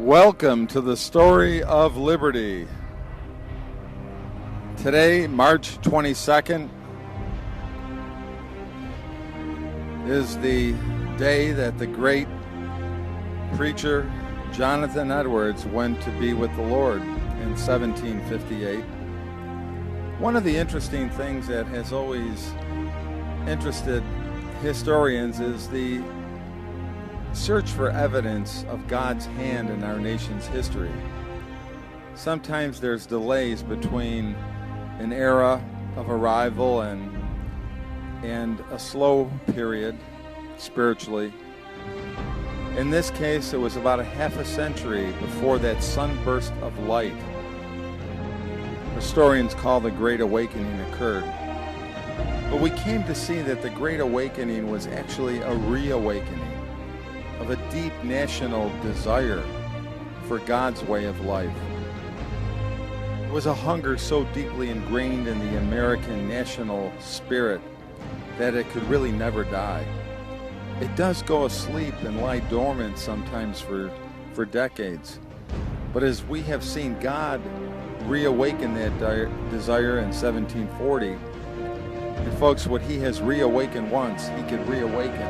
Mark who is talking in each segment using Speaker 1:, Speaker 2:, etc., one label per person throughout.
Speaker 1: Welcome to the Story of Liberty. Today, March 22nd, is the day that the great preacher Jonathan Edwards went to be with the Lord in 1758. One of the interesting things that has always interested historians is the search for evidence of God's hand in our nation's history. Sometimes there's delays between an era of arrival and a slow period spiritually. In this case, it was about a half a century before that sunburst of light historians call the Great Awakening occurred. But we came to see that the Great Awakening was actually a reawakening of a deep national desire for God's way of life. It was a hunger so deeply ingrained in the American national spirit that it could really never die. It does go asleep and lie dormant sometimes for decades. But as we have seen God reawaken that desire in 1740, and folks, what he has reawakened once, he could reawaken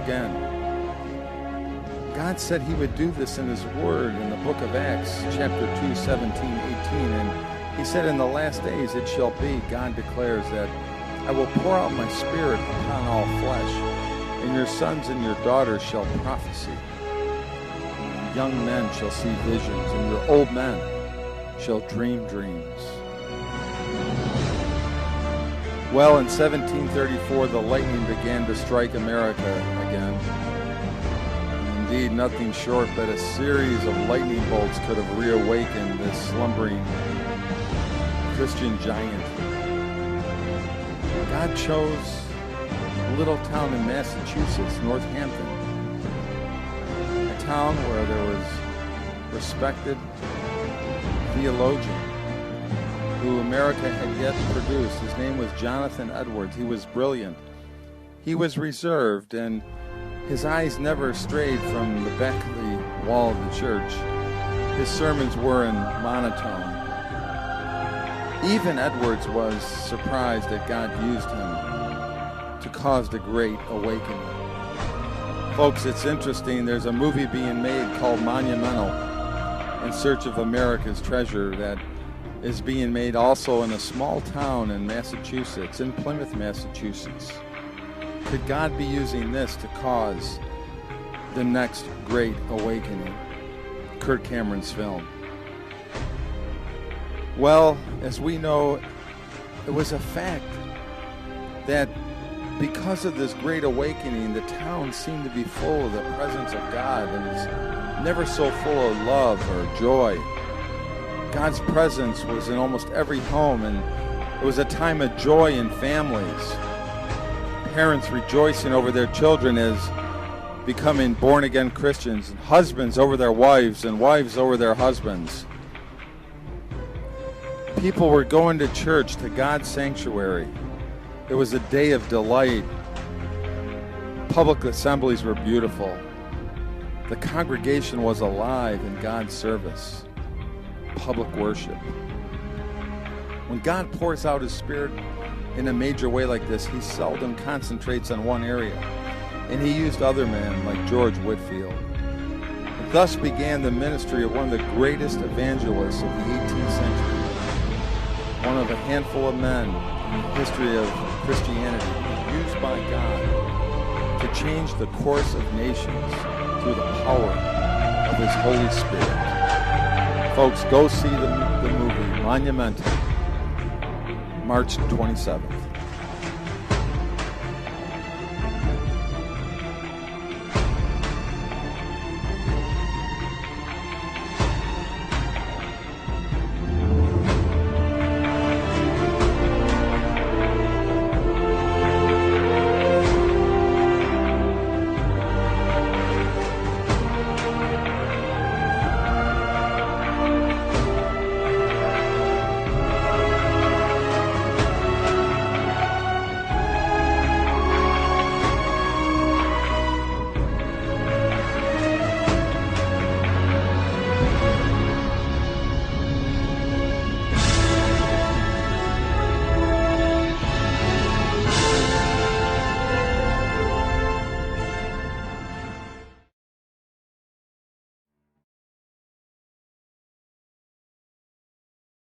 Speaker 1: again. God said he would do this in his word in the book of Acts, chapter 2, 17, 18. And he said, in the last days it shall be, God declares, that I will pour out my spirit upon all flesh, and your sons and your daughters shall prophesy. And young men shall see visions, and your old men shall dream dreams. Well, in 1734, the lightning began to strike America again. Indeed, nothing short but a series of lightning bolts could have reawakened this slumbering Christian giant. God chose a little town in Massachusetts, Northampton, a town where there was respected theologian who America had yet produced. His name was Jonathan Edwards. He was brilliant. He was reserved, and his eyes never strayed from the back of the wall of the church. His sermons were in monotone. Even Edwards was surprised that God used him to cause the Great Awakening. Folks, it's interesting. There's a movie being made called Monumental, In Search of America's Treasure, that is being made also in a small town in Massachusetts, in Plymouth, Massachusetts. Could God be using this to cause the next Great Awakening? Kirk Cameron's film. Well, as we know, it was a fact that because of this Great Awakening, the town seemed to be full of the presence of God, and it's never so full of love or joy. God's presence was in almost every home, and it was a time of joy in families. Parents rejoicing over their children as becoming born-again Christians, and husbands over their wives, and wives over their husbands. People were going to church, to God's sanctuary. It was a day of delight. Public assemblies were beautiful. The congregation was alive in God's service. Public worship. When God pours out his Spirit in a major way like this, he seldom concentrates on one area, and he used other men like George Whitefield. Thus began the ministry of one of the greatest evangelists of the 18th century, one of a handful of men in the history of Christianity used by God to change the course of nations through the power of his Holy Spirit. Folks, go see the movie Monumental, March 27th.